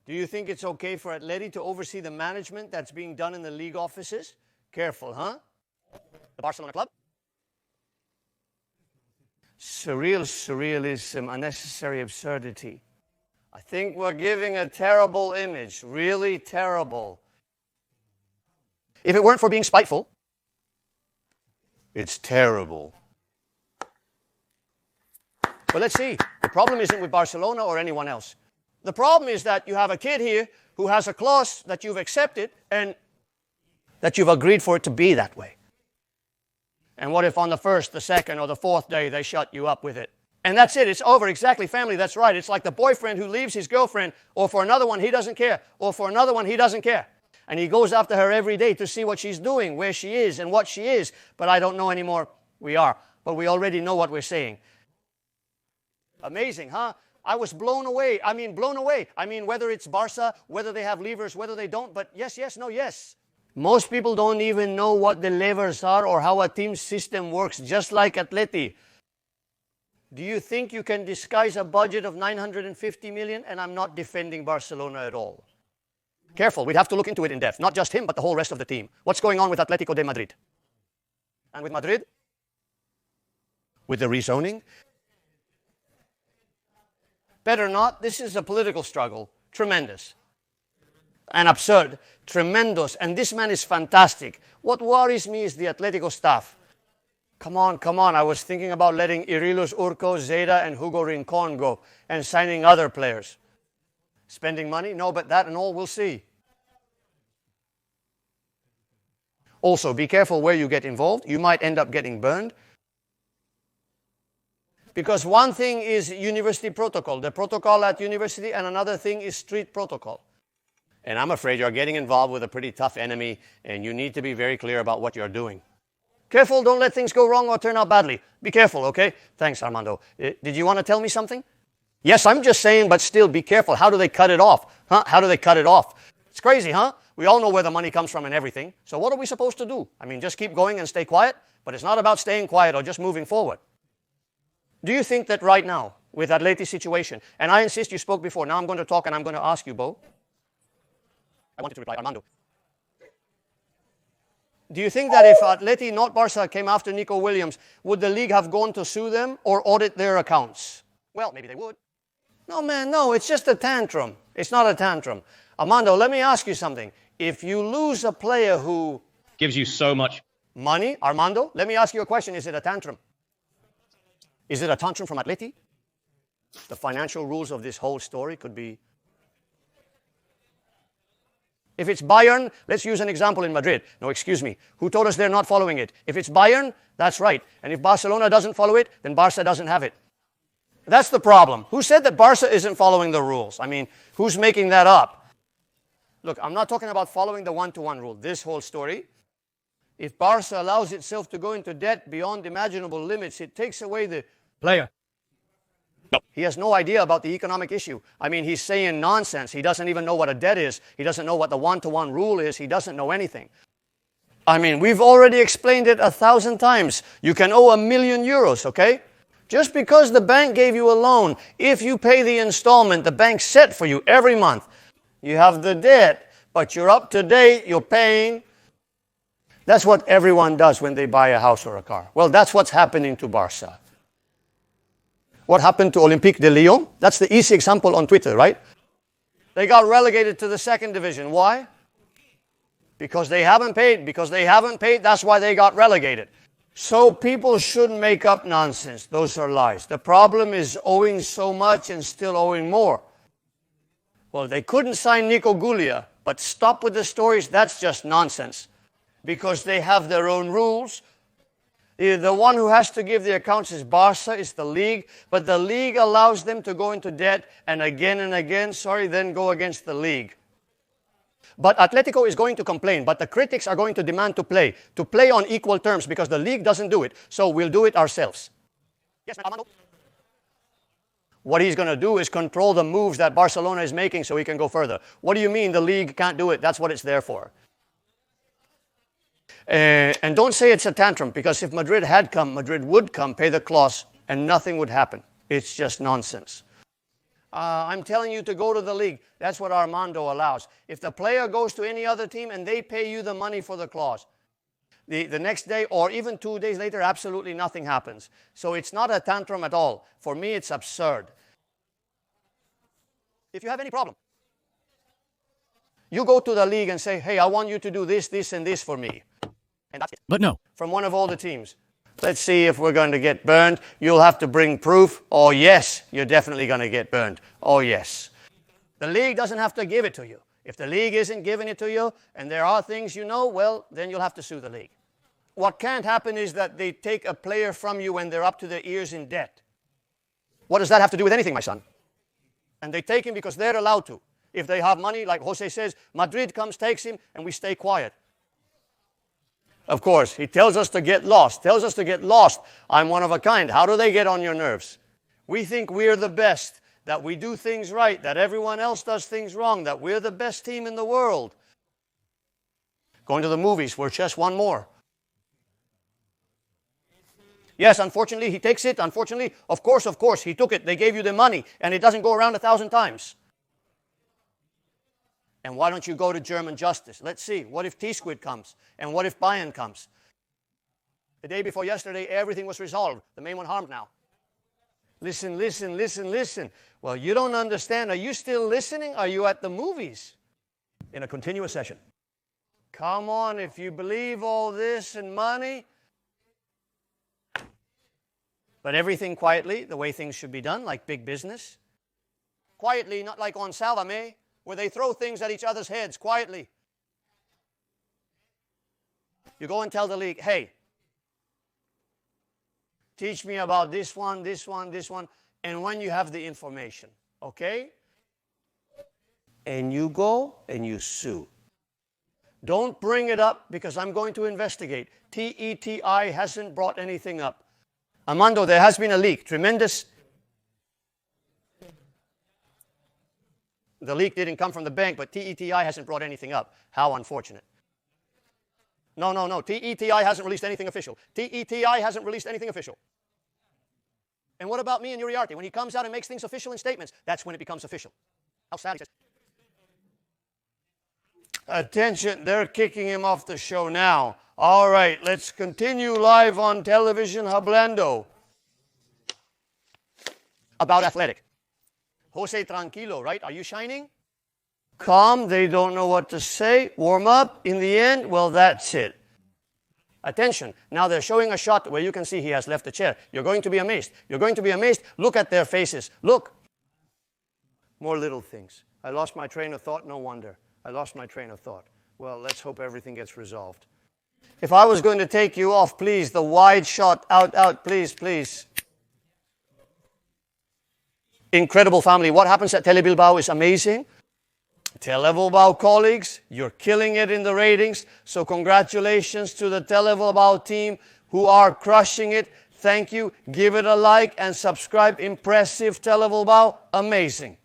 Do you think it's okay for Atleti to oversee the management that's being done in the league offices? Careful, huh? The Barcelona club? Surrealism, unnecessary absurdity. I think we're giving a terrible image, really terrible. If it weren't for being spiteful, it's terrible. But let's see. The problem isn't with Barcelona or anyone else. The problem is that you have a kid here who has a clause that you've accepted and that you've agreed for it to be that way. And what if on the first, the second, or the fourth day they shut you up with it? And that's it. It's over. Exactly, family. That's right. It's like the boyfriend who leaves his girlfriend, or for another one he doesn't care, or for another one he doesn't care. And he goes after her every day to see what she's doing, where she is, and what she is. But I don't know anymore. We are. But we already know what we're saying. Amazing, huh? I was blown away. Blown away. Whether it's Barca, whether they have levers, whether they don't. But yes, yes, no, yes. Most people don't even know what the levers are or how a team system works, just like Atleti. Do you think you can disguise a budget of 950 million? And I'm not defending Barcelona at all. Careful, we'd have to look into it in depth. Not just him, but the whole rest of the team. What's going on with Atletico de Madrid? And with Madrid? With the rezoning? Better not. This is a political struggle. Tremendous. And absurd. Tremendous. And this man is fantastic. What worries me is the Atletico staff. Come on, come on. I was thinking about letting Irilus Urco, Zeta, and Hugo Rincon go and signing other players. Spending money? No, but that and all, we'll see. Also, be careful where you get involved. You might end up getting burned. Because one thing is university protocol, the protocol at university, and another thing is street protocol. And I'm afraid you're getting involved with a pretty tough enemy, and you need to be very clear about what you're doing. Careful, don't let things go wrong or turn out badly. Be careful, okay? Thanks, Armando. Did you want to tell me something? Yes, I'm just saying, but still, be careful. How do they cut it off? Huh? How do they cut it off? It's crazy, huh? We all know where the money comes from and everything. So what are we supposed to do? Just keep going and stay quiet? But it's not about staying quiet or just moving forward. Do you think that right now, with Atleti's situation, and I insist you spoke before, now I'm going to talk and I'm going to ask you, Bo. I wanted to reply, Armando. Do you think that if Atleti, not Barca, came after Nico Williams, would the league have gone to sue them or audit their accounts? Well, maybe they would. No, man, no, it's just a tantrum. It's not a tantrum. Armando, let me ask you something. If you lose a player who gives you so much money, Armando, let me ask you a question. Is it a tantrum? Is it a tantrum from Atleti? The financial rules of this whole story could be... If it's Bayern, let's use an example in Madrid. No, excuse me. Who told us they're not following it? If it's Bayern, that's right. And if Barcelona doesn't follow it, then Barca doesn't have it. That's the problem. Who said that Barca isn't following the rules? Who's making that up? Look, I'm not talking about following the one-to-one rule. This whole story. If Barca allows itself to go into debt beyond imaginable limits, it takes away the player. No. He has no idea about the economic issue. He's saying nonsense. He doesn't even know what a debt is. He doesn't know what the one-to-one rule is. He doesn't know anything. We've already explained it 1,000 times. You can owe €1 million, okay? Just because the bank gave you a loan, if you pay the installment the bank set for you every month, you have the debt, but you're up to date, you're paying. That's what everyone does when they buy a house or a car. Well, that's what's happening to Barca. What happened to Olympique de Lyon? That's the easy example on Twitter, right? They got relegated to the second division. Why? Because they haven't paid. Because they haven't paid, that's why they got relegated. So people shouldn't make up nonsense. Those are lies. The problem is owing so much and still owing more. Well, they couldn't sign Nico Guglia, but stop with the stories. That's just nonsense. Because they have their own rules. The one who has to give the accounts is Barca, is the league, but the league allows them to go into debt and again, then go against the league. But Atletico is going to complain, but the critics are going to demand to play on equal terms because the league doesn't do it, so we'll do it ourselves. Yes, Armando? What he's going to do is control the moves that Barcelona is making so he can go further. What do you mean the league can't do it? That's what it's there for. And don't say it's a tantrum, because if Madrid had come, Madrid would come, pay the clause, and nothing would happen. It's just nonsense. I'm telling you to go to the league. That's what Armando allows. If the player goes to any other team and they pay you the money for the clause, the next day or even 2 days later, absolutely nothing happens. So it's not a tantrum at all. For me, it's absurd. If you have any problem, you go to the league and say, hey, I want you to do this, this, and this for me. And that's it. But no. From one of all the teams. Let's see if we're going to get burned. You'll have to bring proof. Oh, yes, you're definitely going to get burned. Oh, yes. The league doesn't have to give it to you. If the league isn't giving it to you and there are things you know, well, then you'll have to sue the league. What can't happen is that they take a player from you when they're up to their ears in debt. What does that have to do with anything, my son? And they take him because they're allowed to. If they have money, like Jose says, Madrid comes, takes him, and we stay quiet. Of course, he tells us to get lost. Tells us to get lost. I'm one of a kind. How do they get on your nerves? We think we're the best, that we do things right, that everyone else does things wrong, that we're the best team in the world. Going to the movies, we're just one more. Yes, unfortunately, he takes it. Unfortunately, of course, he took it. They gave you the money, and it doesn't go around 1,000 times. And why don't you go to German justice? Let's see. What if T-Squid comes? And what if Bayern comes? The day before yesterday, everything was resolved. The main one harmed now. Listen, listen, listen, listen. Well, you don't understand. Are you still listening? Are you at the movies? In a continuous session. Come on, if you believe all this and money. But everything quietly, the way things should be done, like big business. Quietly, not like on Salvame, where they throw things at each other's heads quietly. You go and tell the league, hey, teach me about this one, this one, this one, and when you have the information, okay? And you go and you sue. Don't bring it up because I'm going to investigate. TETI hasn't brought anything up. Armando, there has been a leak, tremendous. The leak didn't come from the bank, but TETI hasn't brought anything up. How unfortunate. No. TETI hasn't released anything official. TETI hasn't released anything official. And what about me and Uriarte? When he comes out and makes things official in statements, that's when it becomes official. How sad he says. Attention, they're kicking him off the show now. All right, let's continue live on television, hablando about Athletic. Jose, tranquilo, right? Are you shining? Calm, they don't know what to say. Warm up, in the end, well, that's it. Attention, now they're showing a shot where you can see he has left the chair. You're going to be amazed. You're going to be amazed. Look at their faces. Look. More little things. I lost my train of thought, no wonder. I lost my train of thought. Well, let's hope everything gets resolved. If I was going to take you off, please, the wide shot, out, please, please. Incredible family. What happens at TeleBilbao is amazing. TeleBilbao colleagues, you're killing it in the ratings. So congratulations to the TeleBilbao team who are crushing it. Thank you. Give it a like and subscribe. Impressive TeleBilbao. Amazing.